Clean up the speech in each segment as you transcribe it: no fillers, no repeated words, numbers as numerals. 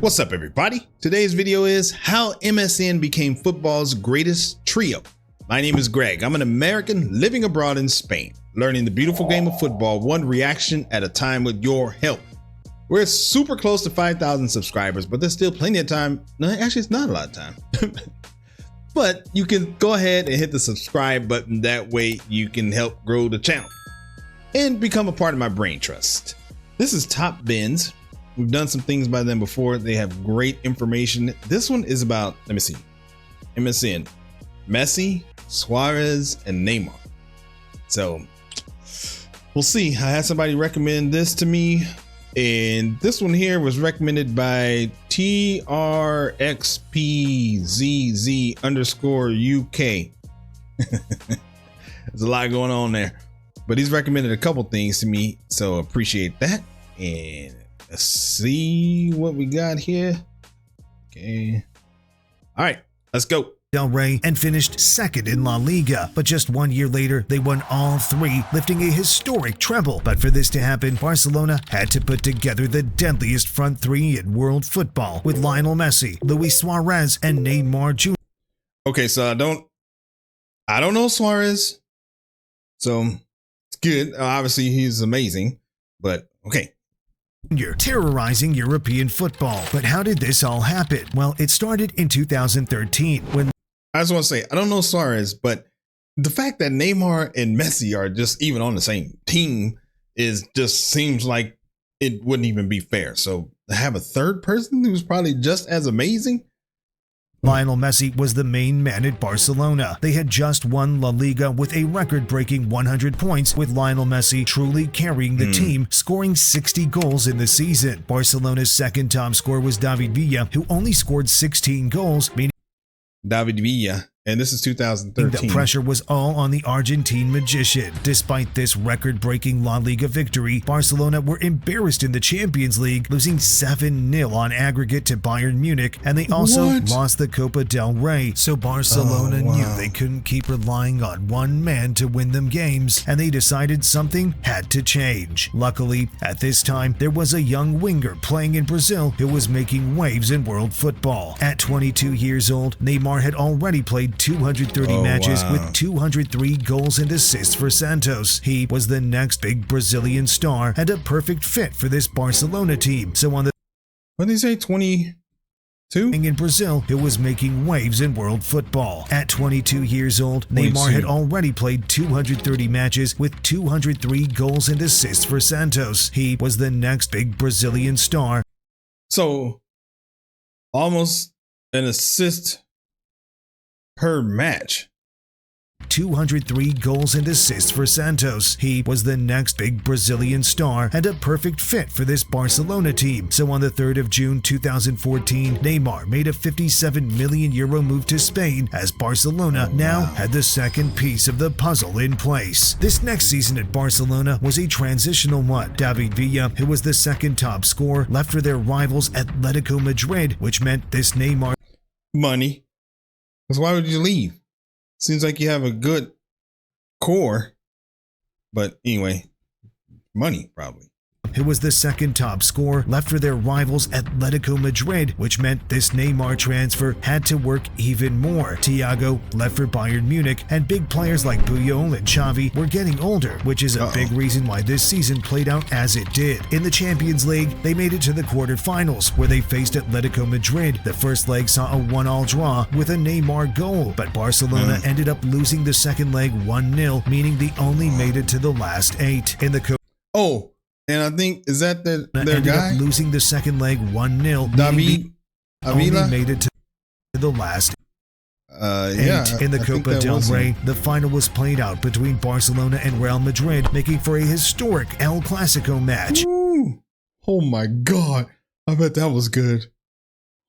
What's up, everybody? Today's video is how MSN became football's greatest trio. My name is Greg. I'm an American living abroad in Spain, learning the beautiful game of football one reaction at a time with your help. We're super close to 5,000 subscribers, but there's still plenty of time. No, actually, it's not a lot of time. But you can go ahead and hit the subscribe button. That way you can help grow the channel and become a part of my brain trust. This is Top Bins. We've done some things by them before. They have great information. This one is about, let me see, MSN, Messi, Suarez, and Neymar. So we'll see. I had somebody recommend this to me, and this one here was recommended by TRXPZZ_UK. There's a lot going on there, but he's recommended a couple things to me, so appreciate that. And let's see what we got here. Okay. All right, let's go. Del Rey and finished second in La Liga, but just 1 year later, they won all three, lifting a historic treble. But for this to happen, Barcelona had to put together the deadliest front three in world football with Lionel Messi, Luis Suarez, and Neymar Jr. Okay, so I don't know Suarez, so it's good. Obviously, he's amazing, but okay. Terrorizing European football. But how did this all happen? Well, it started in 2013 when I just want to say, I don't know Suarez, but the fact that Neymar and Messi are just even on the same team is just seems like it wouldn't even be fair. So to have a third person who's probably just as amazing. Lionel Messi was the main man at Barcelona. They had just won La Liga with a record-breaking 100 points, with Lionel Messi truly carrying the team, scoring 60 goals in the season. Barcelona's second top scorer was David Villa, who only scored 16 goals, meaning David Villa, and this is 2013. The pressure was all on the Argentine magician. Despite this record-breaking La Liga victory, Barcelona were embarrassed in the Champions League, losing 7-0 on aggregate to Bayern Munich, and they also lost the Copa del Rey. So Barcelona knew they couldn't keep relying on one man to win them games, and they decided something had to change. Luckily, at this time, there was a young winger playing in Brazil who was making waves in world football. At 22 years old, Neymar had already played 230 matches with 203 goals and assists for Santos. He was the next big Brazilian star and a perfect fit for this Barcelona team. So on the what did he say, 22? In Brazil, who was making waves in world football. At 22 years old, Neymar had already played 230 matches with 203 goals and assists for Santos. He was the next big Brazilian star. So almost an assist per match. 203 goals and assists for Santos. He was the next big Brazilian star and a perfect fit for this Barcelona team. So on the 3rd of June 2014, Neymar made a €57 million move to Spain, as Barcelona now had the second piece of the puzzle in place. This next season at Barcelona was a transitional one. David Villa, who was the second top scorer, left for their rivals Atletico Madrid, which meant this Neymar money. Because why would you leave? Seems like you have a good core, but anyway, money probably. Who was the second top scorer, left for their rivals Atletico Madrid, which meant this Neymar transfer had to work even more. Thiago left for Bayern Munich, and big players like Puyol and Xavi were getting older, which is a big reason why this season played out as it did. In the Champions League, they made it to the quarterfinals, where they faced Atletico Madrid. The first leg saw a 1-1 draw with a Neymar goal, but Barcelona ended up losing the second leg 1-0, meaning they only made it to the last 8. In the And I think, is that their ended guy? Up losing the second leg 1-0. David Avila made it to the last 8. Yeah, In the Copa del Rey, the final was played out between Barcelona and Real Madrid, making for a historic El Clasico match. Ooh. Oh my God. I bet that was good.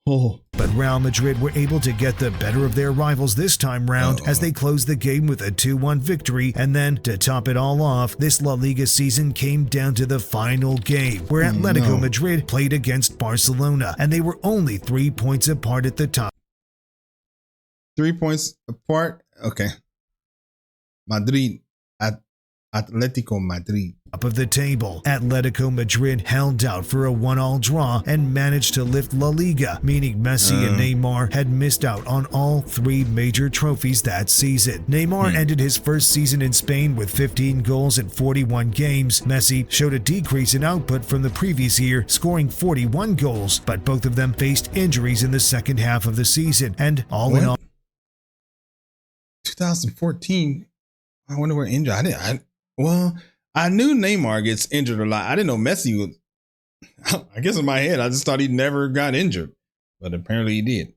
But Real Madrid were able to get the better of their rivals this time round as they closed the game with a 2-1 victory, and then, to top it all off, this La Liga season came down to the final game, where Atletico Madrid played against Barcelona, and they were only 3 points apart at the top. 3 points apart? Okay. Madrid. Atletico Madrid. Top of the table, Atletico Madrid held out for a 1-1 draw and managed to lift La Liga, meaning Messi and Neymar had missed out on all 3 major trophies that season. Neymar ended his first season in Spain with 15 goals in 41 games. Messi showed a decrease in output from the previous year, scoring 41 goals, but both of them faced injuries in the second half of the season, and all in all, 2014, I wonder where injured. I knew Neymar gets injured a lot. I didn't know Messi was. I guess in my head, I just thought he never got injured, but apparently he did.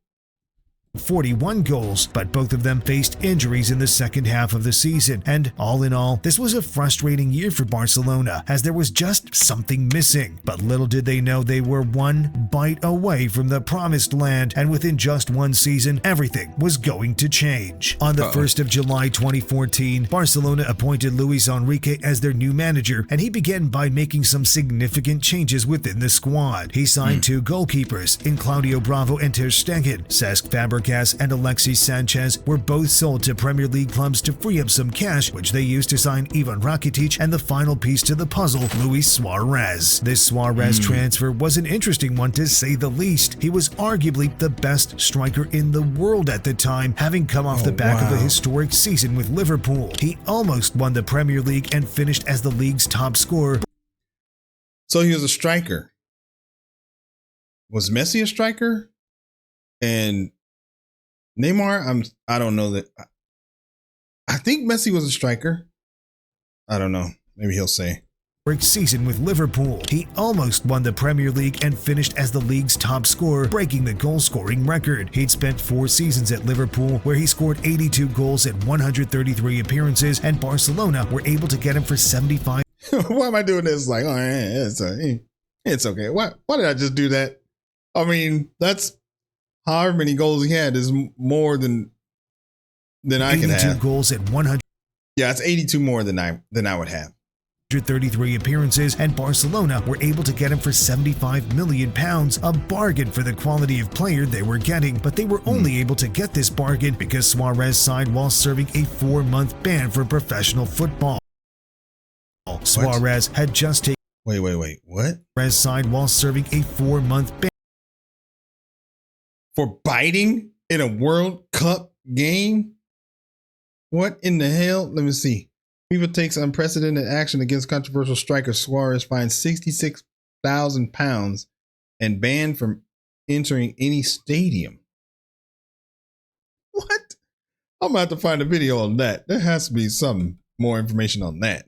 41 goals, but both of them faced injuries in the second half of the season. And all in all, this was a frustrating year for Barcelona, as there was just something missing. But little did they know they were one bite away from the promised land, and within just one season, everything was going to change. On the 1st of July 2014, Barcelona appointed Luis Enrique as their new manager, and he began by making some significant changes within the squad. He signed 2 goalkeepers in Claudio Bravo and Ter Stegen. Cesc Fabregas and Alexis Sanchez were both sold to Premier League clubs to free up some cash, which they used to sign Ivan Rakitic and the final piece to the puzzle, Luis Suarez. This Suarez transfer was an interesting one to say the least. He was arguably the best striker in the world at the time, having come off the back of a historic season with Liverpool. He almost won the Premier League and finished as the league's top scorer. So he was a striker. Was Messi a striker? And Neymar, I don't know that. I think Messi was a striker. I don't know. Maybe he'll say. Season with Liverpool. He almost won the Premier League and finished as the league's top scorer, breaking the goal-scoring record. He'd spent 4 seasons at Liverpool, where he scored 82 goals in 133 appearances, and Barcelona were able to get him for 75. Why am I doing this? Like, oh, yeah, it's okay. Why did I just do that? I mean, that's however many goals he had is more than I can have. 82 goals at 100. Yeah, it's 82 more than I would have. 133 appearances, and Barcelona were able to get him for £75 million, a bargain for the quality of player they were getting. But they were only able to get this bargain because Suarez signed while serving a 4-month ban for professional football. Suarez had just taken. Wait. What? Suarez signed while serving a 4-month ban for biting in a World Cup game? What in the hell? Let me see. FIFA takes unprecedented action against controversial striker Suarez, fined £66,000 and banned from entering any stadium. What? I'm about to find a video on that. There has to be some more information on that.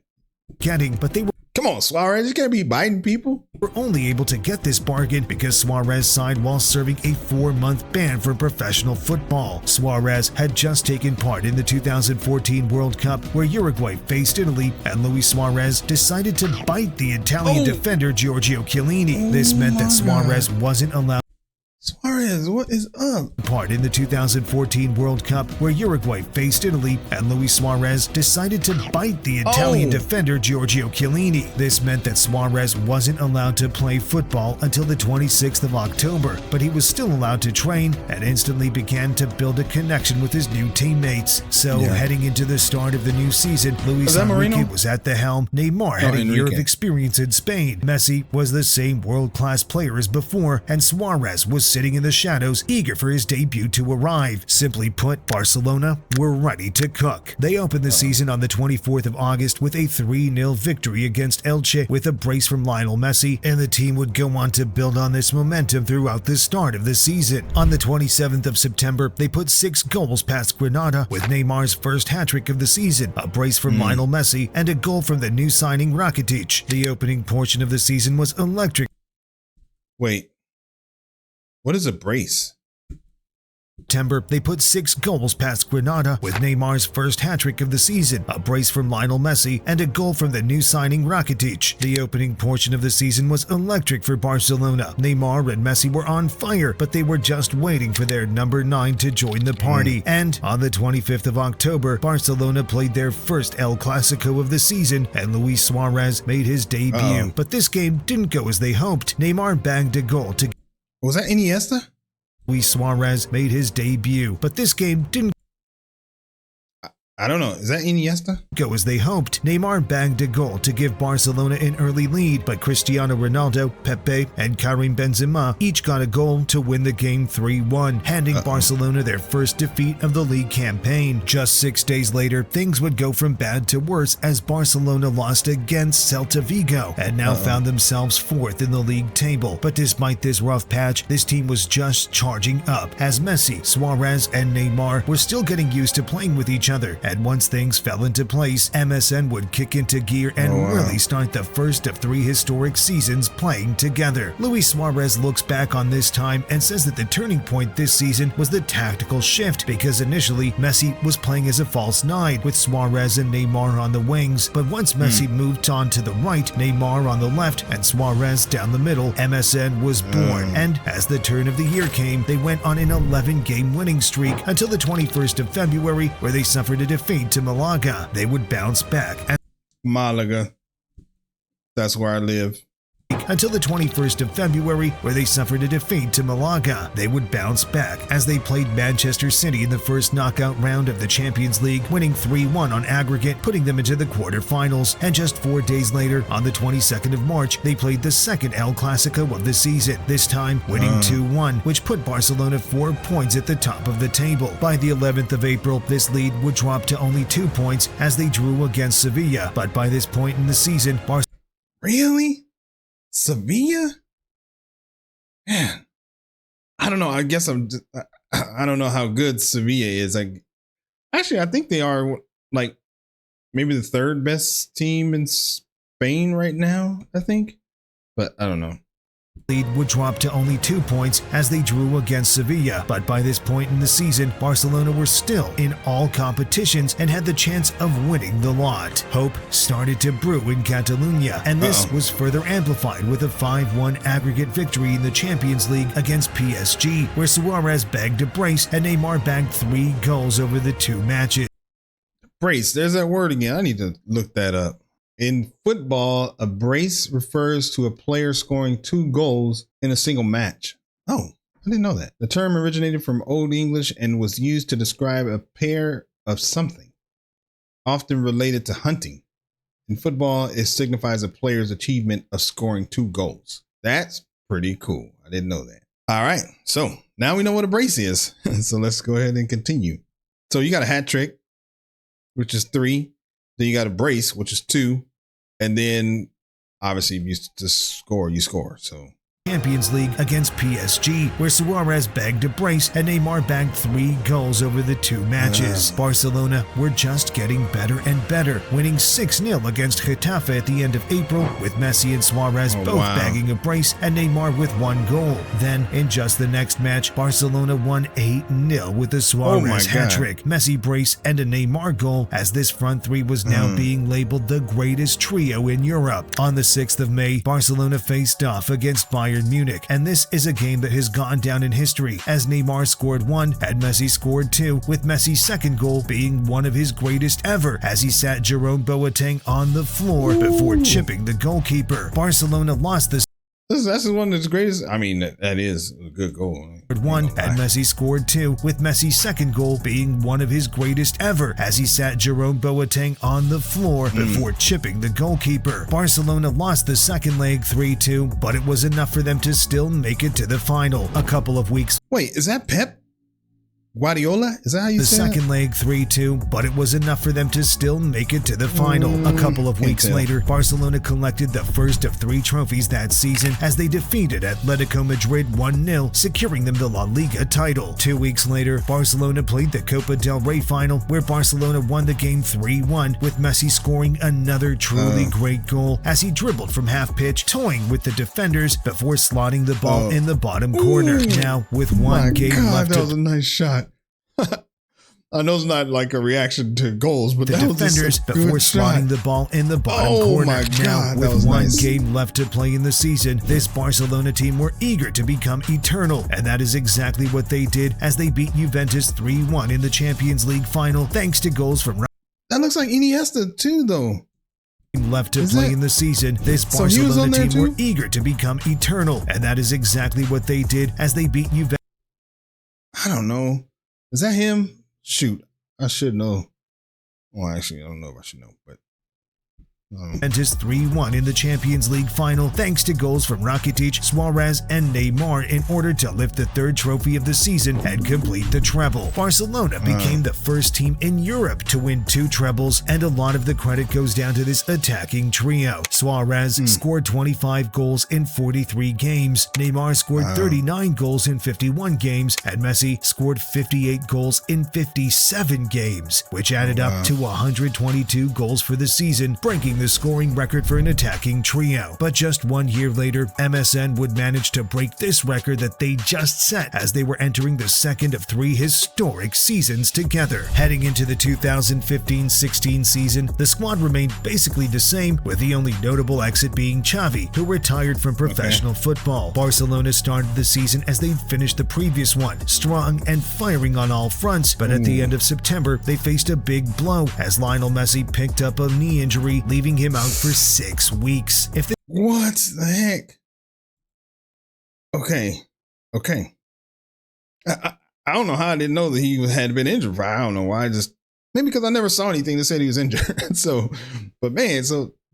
But they were. Come on, Suarez, you can't be biting people. Were only able to get this bargain because Suarez signed while serving a 4-month ban for professional football. Suarez had just taken part in the 2014 World Cup, where Uruguay faced Italy, and Luis Suarez decided to bite the Italian defender Giorgio Chiellini. This meant that Suarez wasn't allowed. Suarez, what is up? Part in the 2014 World Cup, where Uruguay faced Italy, and Luis Suarez decided to bite the Italian defender Giorgio Chiellini. This meant that Suarez wasn't allowed to play football until the 26th of October, but he was still allowed to train and instantly began to build a connection with his new teammates. So, heading into the start of the new season, Luis Enrique was at the helm. Neymar had a year of experience in Spain. Messi was the same world-class player as before, and Suarez was sitting in the shadows, eager for his debut to arrive. Simply put, Barcelona were ready to cook. They opened the season on the 24th of August with a 3-0 victory against Elche with a brace from Lionel Messi, and the team would go on to build on this momentum throughout the start of the season. On the 27th of September, they put 6 goals past Granada with Neymar's first hat-trick of the season, a brace from Lionel Messi, and a goal from the new signing Rakitic. The opening portion of the season was electric. Wait. What is a brace? September, they put 6 goals past Granada with Neymar's first hat-trick of the season, a brace from Lionel Messi, and a goal from the new signing Rakitic. The opening portion of the season was electric for Barcelona. Neymar and Messi were on fire, but they were just waiting for their number 9 to join the party. And on the 25th of October, Barcelona played their first El Clasico of the season, and Luis Suarez made his debut. But this game didn't go as they hoped. Neymar bagged a goal to. Was that Iniesta? Luis Suarez made his debut, but this game didn't. I don't know. Is that Iniesta? Go as they hoped. Neymar bagged a goal to give Barcelona an early lead, but Cristiano Ronaldo, Pepe, and Karim Benzema each got a goal to win the game 3-1, handing Barcelona their first defeat of the league campaign. Just 6 days later, things would go from bad to worse as Barcelona lost against Celta Vigo and now found themselves fourth in the league table. But despite this rough patch, this team was just charging up as Messi, Suarez, and Neymar were still getting used to playing with each other. And once things fell into place, MSN would kick into gear and really start the first of 3 historic seasons playing together. Luis Suarez looks back on this time and says that the turning point this season was the tactical shift, because initially Messi was playing as a false 9 with Suarez and Neymar on the wings, but once Messi moved on to the right, Neymar on the left, and Suarez down the middle, MSN was born. And as the turn of the year came, they went on an 11-game winning streak until the 21st of February, where they suffered a defeat to Malaga. They would bounce back. Malaga. That's where I live. Until the 21st of February, where they suffered a defeat to Malaga. They would bounce back as they played Manchester City in the first knockout round of the Champions League, winning 3-1 on aggregate, putting them into the quarterfinals. And just 4 days later, on the 22nd of March, they played the second El Clasico of the season, this time winning 2-1, which put Barcelona 4 points at the top of the table. By the 11th of April, this lead would drop to only 2 points as they drew against Sevilla. But by this point in the season, Really? Sevilla? Man, I don't know. I guess I don't know how good Sevilla is. Actually, I think they are like maybe the 3rd best team in Spain right now, I think. But I don't know. Lead would drop to only 2 points as they drew against Sevilla. But by this point in the season, Barcelona were still in all competitions and had the chance of winning the lot. Hope started to brew in Catalonia, and this was further amplified with a 5-1 aggregate victory in the Champions League against PSG, where Suarez bagged a brace and Neymar bagged 3 goals over the 2 matches. Brace, there's that word again. I need to look that up. In football, a brace refers to a player scoring 2 goals in a single match. Oh, I didn't know that. The term originated from Old English and was used to describe a pair of something, often related to hunting. In football, it signifies a player's achievement of scoring 2 goals. That's pretty cool. I didn't know that. All right, so now we know what a brace is. So let's go ahead and continue. So you got a hat trick, which is 3. Then you got a brace, which is 2. And then, obviously, if you just score, you score. So Champions League against PSG, where Suarez bagged a brace and Neymar bagged 3 goals over the 2 matches. Barcelona were just getting better and better, winning 6-0 against Getafe at the end of April, with Messi and Suarez both bagging a brace and Neymar with 1 goal. Then, in just the next match, Barcelona won 8-0 with a Suarez hat-trick, Messi brace, and a Neymar goal, as this front 3 was now being labeled the greatest trio in Europe. On the 6th of May, Barcelona faced off against Bayern Munich, and this is a game that has gone down in history, as Neymar scored 1 and Messi scored 2, with Messi's second goal being one of his greatest ever, as he sat Jerome Boateng on the floor before chipping the goalkeeper. Barcelona lost the That's one of the greatest. I mean, that is a good goal. 1 and Messi scored 2, with Messi's second goal being one of his greatest ever, as he sat Jerome Boateng on the floor before chipping the goalkeeper. Barcelona lost the second leg 3-2, but it was enough for them to still make it to the final. A couple of weeks. Wait, is that Pep Guardiola? Is that how you say the second leg 3-2, but it was enough for them to still make it to the final. A couple of weeks later, Barcelona collected the first of 3 trophies that season as they defeated Atletico Madrid 1-0, securing them the La Liga title. 2 weeks later, Barcelona played the Copa del Rey final, where Barcelona won the game 3-1, with Messi scoring another truly great goal as he dribbled from half-pitch, toying with the defenders before slotting the ball in the bottom corner. Now, with 1 game left, that was a nice shot. I know it's not like a reaction to goals, but the that defenders was just a before good slotting shot. the ball in the bottom corner. My God, now, that with was 1 nice. game left to play in the season, this Barcelona team were eager to become eternal, and that is exactly what they did as they beat Juventus 3-1 in the Champions League final, thanks to goals from That looks like Iniesta too, though. left to play in the season. This Barcelona team were eager to become eternal, and that is exactly what they did as they beat Juventus. I don't know. Is that him? Shoot, I should know. Well, actually, I don't know if I should know, but Juventus 3-1 in the Champions League final thanks to goals from Rakitic, Suarez, and Neymar in order to lift the third trophy of the season and complete the treble. Barcelona became the first team in Europe to win 2 trebles, and a lot of the credit goes down to this attacking trio. Suarez scored 25 goals in 43 games, Neymar scored 39 goals in 51 games, and Messi scored 58 goals in 57 games, which added up to 122 goals for the season, breaking the scoring record for an attacking trio. But just 1 year later, MSN would manage to break this record that they just set as they were entering the second of 3 historic seasons together. Heading into the 2015-16 season, the squad remained basically the same, with the only notable exit being Xavi, who retired from professional football. Barcelona started the season as they'd finished the previous one, strong and firing on all fronts, but at the end of September, they faced a big blow as Lionel Messi picked up a knee injury, leaving him out for 6 weeks. What the heck? Okay. I don't know how I didn't know that he had been injured. I don't know why. Maybe because I never saw anything that said he was injured. But man,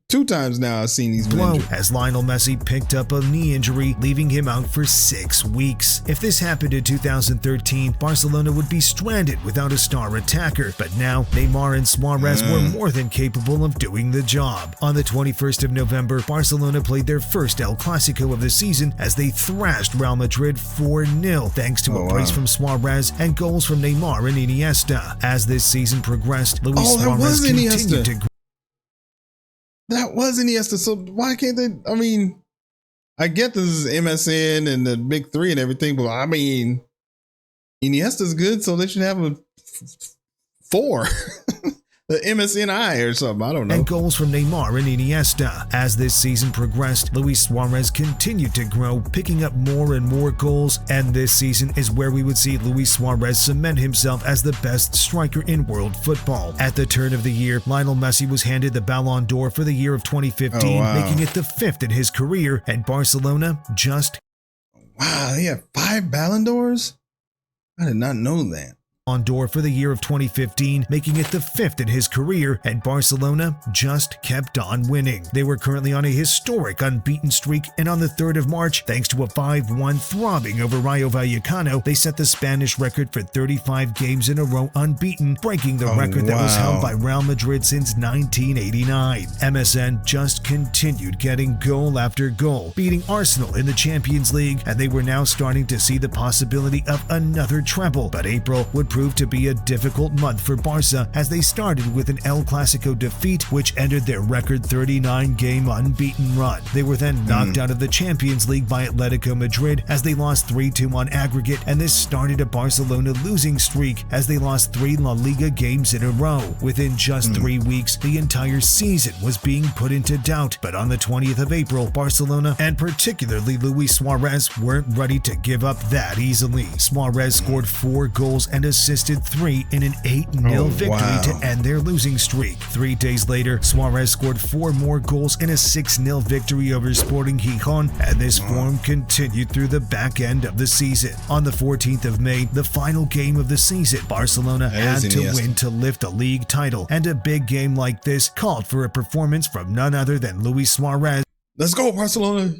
2 times now I've seen these blow as Lionel Messi picked up a knee injury, leaving him out for 6 weeks. If this happened in 2013, Barcelona would be stranded without a star attacker, but now Neymar and Suarez were more than capable of doing the job. On the 21st of November, Barcelona played their first El Clasico of the season as they thrashed Real Madrid 4-0 thanks to a brace from Suarez and goals from Neymar and Iniesta. As this season progressed, Luis Suarez continued to That was Iniesta, so why can't they? I mean, I get this is MSN and the big 3 and everything, but I mean, Iniesta's good, so they should have a 4. The MSNI or something, I don't know. And goals from Neymar and Iniesta. As this season progressed, Luis Suarez continued to grow, picking up more and more goals, and this season is where we would see Luis Suarez cement himself as the best striker in world football. At the turn of the year, Lionel Messi was handed the Ballon d'Or for the year of 2015, making it the 5th in his career, and Barcelona just... Wow, he had 5 Ballon d'Ors? I did not know that. Ballon d'Or for the year of 2015, making it the 5th in his career, and Barcelona just kept on winning. They were currently on a historic unbeaten streak, and on the 3rd of March, thanks to a 5-1 throbbing over Rayo Vallecano, they set the Spanish record for 35 games in a row unbeaten, breaking the record that was held by Real Madrid since 1989. MSN just continued getting goal after goal, beating Arsenal in the Champions League, and they were now starting to see the possibility of another treble, but April would prove to be a difficult month for Barça as they started with an El Clasico defeat which ended their record 39-game unbeaten run. They were then knocked out of the Champions League by Atletico Madrid as they lost 3-2 on aggregate, and this started a Barcelona losing streak as they lost 3 La Liga games in a row. Within just 3 weeks, the entire season was being put into doubt, but on the 20th of April, Barcelona, and particularly Luis Suarez, weren't ready to give up that easily. Suarez scored 4 goals and assisted 3 in an 8-0 victory to end their losing streak. 3 days later, Suarez scored 4 more goals in a 6-0 victory over Sporting Gijón, and this form continued through the back end of the season. On the 14th of May, the final game of the season, Barcelona had to win to lift a league title, and a big game like this called for a performance from none other than Luis Suarez. Let's go, Barcelona!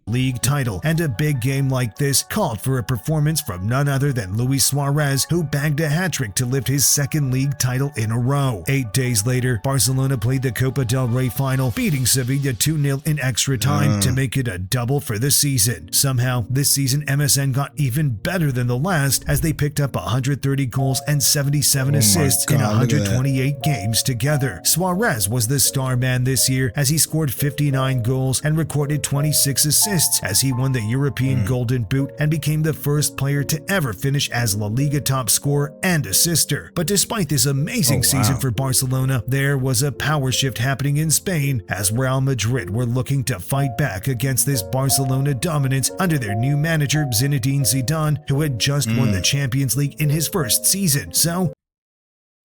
League title, and a big game like this called for a performance from none other than Luis Suarez, who bagged a hat-trick to lift his 2nd league title in a row. 8 days later, Barcelona played the Copa del Rey final, beating Sevilla 2-0 in extra time to make it a double for the season. Somehow, this season MSN got even better than the last as they picked up 130 goals and 77 assists in 128 games together. Suarez was the star man this year as he scored 59 goals and recorded 26 assists as he won the European Golden Boot and became the first player to ever finish as La Liga top scorer and assister. But despite this amazing season for Barcelona, there was a power shift happening in Spain as Real Madrid were looking to fight back against this Barcelona dominance under their new manager Zinedine Zidane, who had just won the Champions League in his first season. So,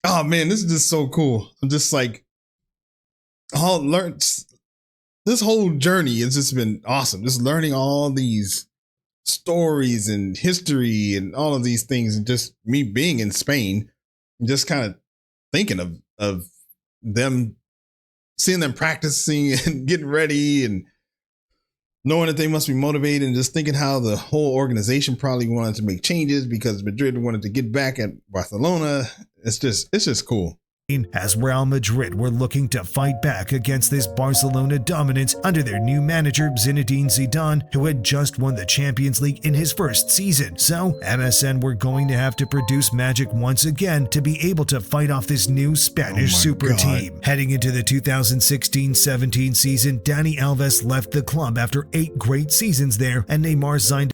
oh man, this is just so cool. I'm just like, this whole journey has just been awesome. Just learning all these stories and history and all of these things, and just me being in Spain, and just kind of thinking of them, seeing them practicing and getting ready and knowing that they must be motivated, and just thinking how the whole organization probably wanted to make changes because Madrid wanted to get back at Barcelona. It's just cool. As Real Madrid were looking to fight back against this Barcelona dominance under their new manager Zinedine Zidane, who had just won the Champions League in his first season. So MSN were going to have to produce magic once again to be able to fight off this new Spanish super team. Heading into the 2016-17 season, Dani Alves left the club after 8 great seasons there, and Neymar signed.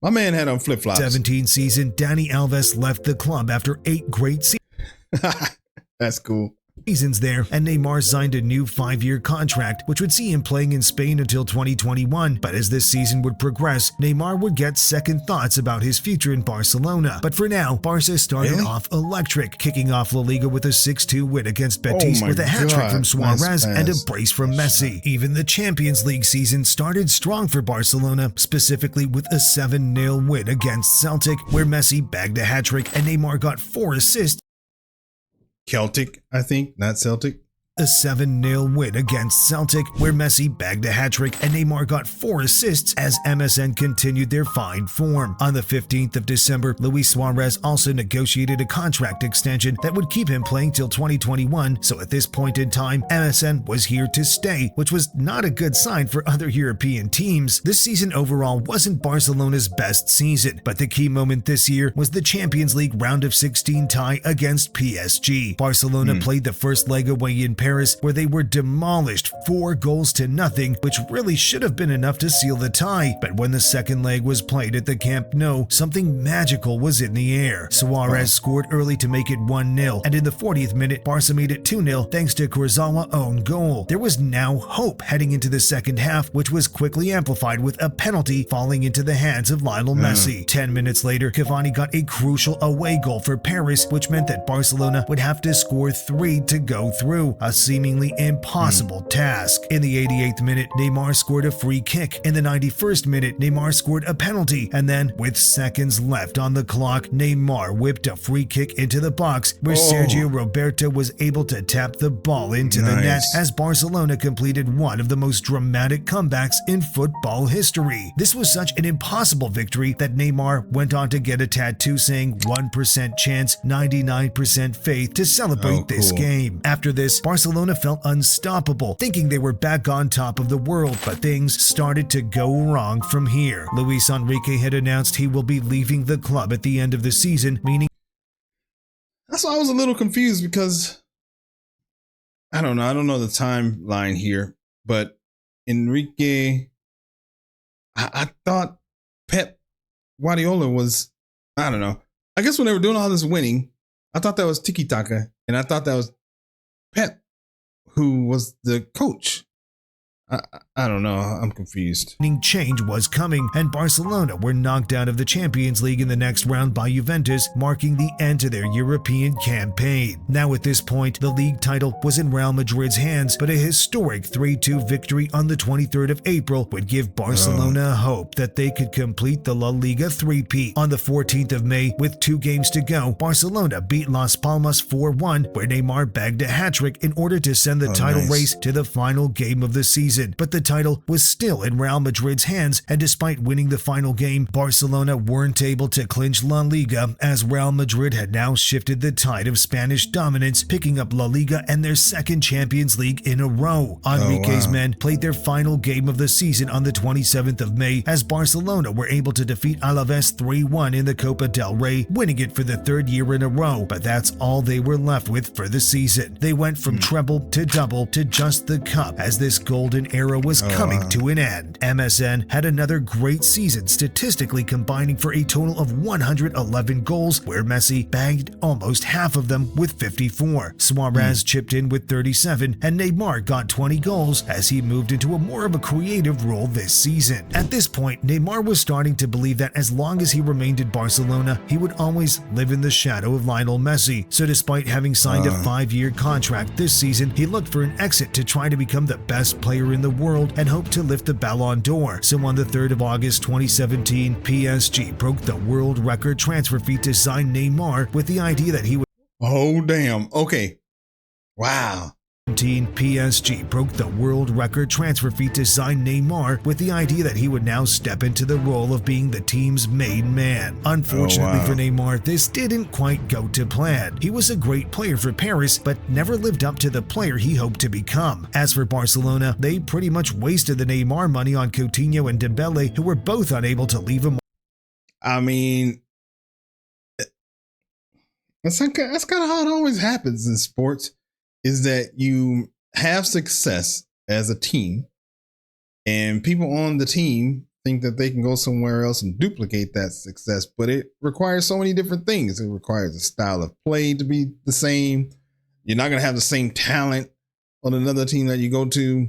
My man had on flip-flops. 17 season, Dani Alves left the club after 8 great seasons. That's cool. Seasons there, and Neymar signed a new 5-year contract, which would see him playing in Spain until 2021. But as this season would progress, Neymar would get second thoughts about his future in Barcelona. But for now, Barça started off electric, kicking off La Liga with a 6-2 win against Betis with a hat-trick from Suarez and a brace from Messi. Even the Champions League season started strong for Barcelona, specifically with a 7-0 win against Celtic, where Messi bagged a hat-trick and Neymar got 4 assists. Celtic, I think, not Celtic. A 7-0 win against Celtic, where Messi bagged a hat-trick and Neymar got 4 assists as MSN continued their fine form. On the 15th of December, Luis Suarez also negotiated a contract extension that would keep him playing till 2021, so at this point in time, MSN was here to stay, which was not a good sign for other European teams. This season overall wasn't Barcelona's best season, but the key moment this year was the Champions League round of 16 tie against PSG. Barcelona played the first leg away in Paris, where they were demolished 4-0, which really should have been enough to seal the tie. But when the second leg was played at the Camp Nou, something magical was in the air. Suarez scored early to make it 1-0, and in the 40th minute, Barca made it 2-0 thanks to Kurzawa's own goal. There was now hope heading into the second half, which was quickly amplified with a penalty falling into the hands of Lionel Messi. 10 minutes later, Cavani got a crucial away goal for Paris, which meant that Barcelona would have to score 3 to go through, a seemingly impossible task. In the 88th minute, Neymar scored a free kick. In the 91st minute, Neymar scored a penalty, and then, with seconds left on the clock, Neymar whipped a free kick into the box, where Sergio Roberto was able to tap the ball into the net as Barcelona completed one of the most dramatic comebacks in football history. This was such an impossible victory that Neymar went on to get a tattoo saying 1% chance, 99% faith to celebrate this game. After this, Barcelona felt unstoppable, thinking they were back on top of the world, but things started to go wrong from here. Luis Enrique had announced he will be leaving the club at the end of the season, meaning... That's why I was a little confused, because I don't know the timeline here, but Enrique, I thought Pep Guardiola was, I don't know. I guess when they were doing all this winning, I thought that was tiki-taka, and I thought that was Pep who was the coach. I don't know. I'm confused. Change was coming, and Barcelona were knocked out of the Champions League in the next round by Juventus, marking the end to their European campaign. Now at this point, the league title was in Real Madrid's hands, but a historic 3-2 victory on the 23rd of April would give Barcelona hope that they could complete the La Liga three-peat. On the 14th of May, with 2 games to go, Barcelona beat Las Palmas 4-1, where Neymar bagged a hat-trick in order to send the title race to the final game of the season. But the title was still in Real Madrid's hands, and despite winning the final game, Barcelona weren't able to clinch La Liga, as Real Madrid had now shifted the tide of Spanish dominance, picking up La Liga and their second Champions League in a row. Enrique's men played their final game of the season on the 27th of May, as Barcelona were able to defeat Alaves 3-1 in the Copa del Rey, winning it for the 3rd year in a row, but that's all they were left with for the season. They went from treble to double to just the cup, as this golden era was coming to an end. MSN had another great season, statistically combining for a total of 111 goals, where Messi bagged almost half of them with 54. Suarez chipped in with 37, and Neymar got 20 goals as he moved into a more of a creative role this season. At this point, Neymar was starting to believe that as long as he remained in Barcelona, he would always live in the shadow of Lionel Messi. So despite having signed a 5-year contract this season, he looked for an exit to try to become the best player in the world and hoped to lift the Ballon d'Or. So on the 3rd of August 2017, PSG broke the world record transfer fee to sign Neymar with the idea that he would... Oh, damn. Okay. Wow. PSG broke the world record transfer fee to sign Neymar with the idea that he would now step into the role of being the team's main man. Unfortunately for Neymar, this didn't quite go to plan. He was a great player for Paris, but never lived up to the player he hoped to become. As for Barcelona, they pretty much wasted the Neymar money on Coutinho and Dembele, who were both unable to leave him. I mean, that's kind of how it always happens in sports, is that you have success as a team and people on the team think that they can go somewhere else and duplicate that success, but it requires so many different things. It requires a style of play to be the same. You're not going to have the same talent on another team that you go to,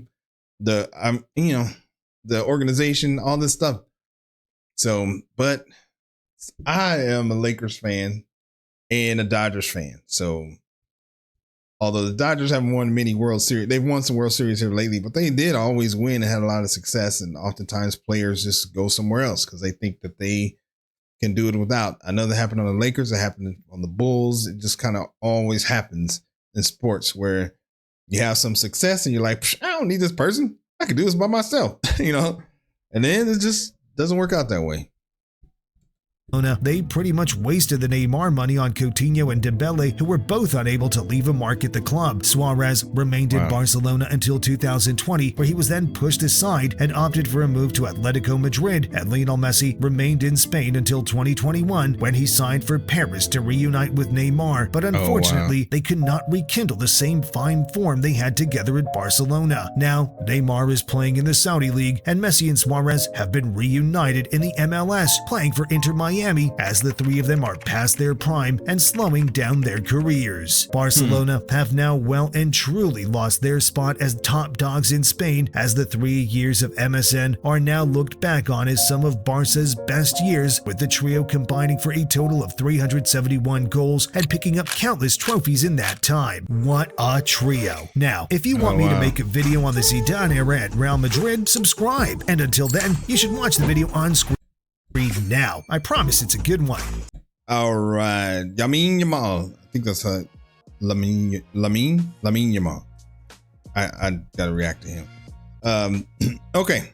the organization, all this stuff. So, but I am a Lakers fan and a Dodgers fan. So, although the Dodgers haven't won many World Series, they've won some World Series here lately, but they did always win and had a lot of success. And oftentimes players just go somewhere else because they think that they can do it without. I know that happened on the Lakers. It happened on the Bulls. It just kind of always happens in sports where you have some success and you're like, I don't need this person. I can do this by myself, and then it just doesn't work out that way. They pretty much wasted the Neymar money on Coutinho and Dembele, who were both unable to leave a mark at the club. Suarez remained in Barcelona until 2020, where he was then pushed aside and opted for a move to Atletico Madrid, and Lionel Messi remained in Spain until 2021, when he signed for Paris to reunite with Neymar, but unfortunately, they could not rekindle the same fine form they had together at Barcelona. Now, Neymar is playing in the Saudi League, and Messi and Suarez have been reunited in the MLS, playing for Inter Miami, as the three of them are past their prime and slowing down their careers. Barcelona have now well and truly lost their spot as top dogs in Spain, as the 3 years of MSN are now looked back on as some of Barca's best years, with the trio combining for a total of 371 goals and picking up countless trophies in that time. What a trio. Now, if you want me to make a video on the Zidane era at Real Madrid, subscribe, and until then, you should watch the video on screen now. I promise it's a good one. All right. Lamine Yamal. I think that's Lamine Yamal. I gotta react to him. Okay.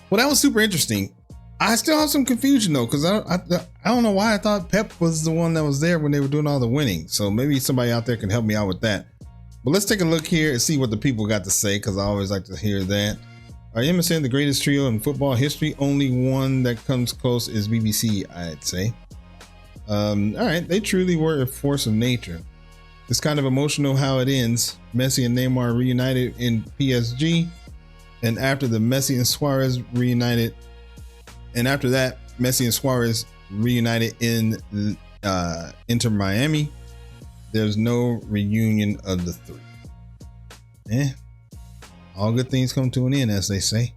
Well, that was super interesting. I still have some confusion though, because I don't know why I thought Pep was the one that was there when they were doing all the winning. So maybe somebody out there can help me out with that. But let's take a look here and see what the people got to say, because I always like to hear that. Are MSN the greatest trio in football history? Only one that comes close is BBC, I'd say. All right, they truly were a force of nature. It's kind of emotional how it ends. Messi and Neymar reunited in PSG, and after the Messi and Suarez reunited, and after that, Messi and Suarez reunited in Inter Miami. There's no reunion of the three. All good things come to an end, as they say.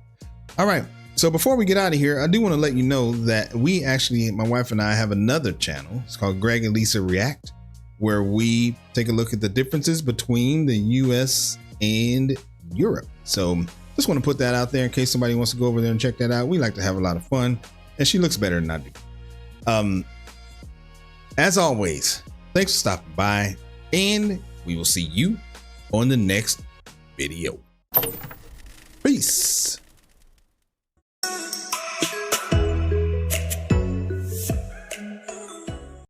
All right. So before we get out of here, I do want to let you know that we actually, my wife and I, have another channel. It's called Greg and Lisa React, where we take a look at the differences between the US and Europe. So just want to put that out there in case somebody wants to go over there and check that out. We like to have a lot of fun, and she looks better than I do. As always, thanks for stopping by, and we will see you on the next video. Peace.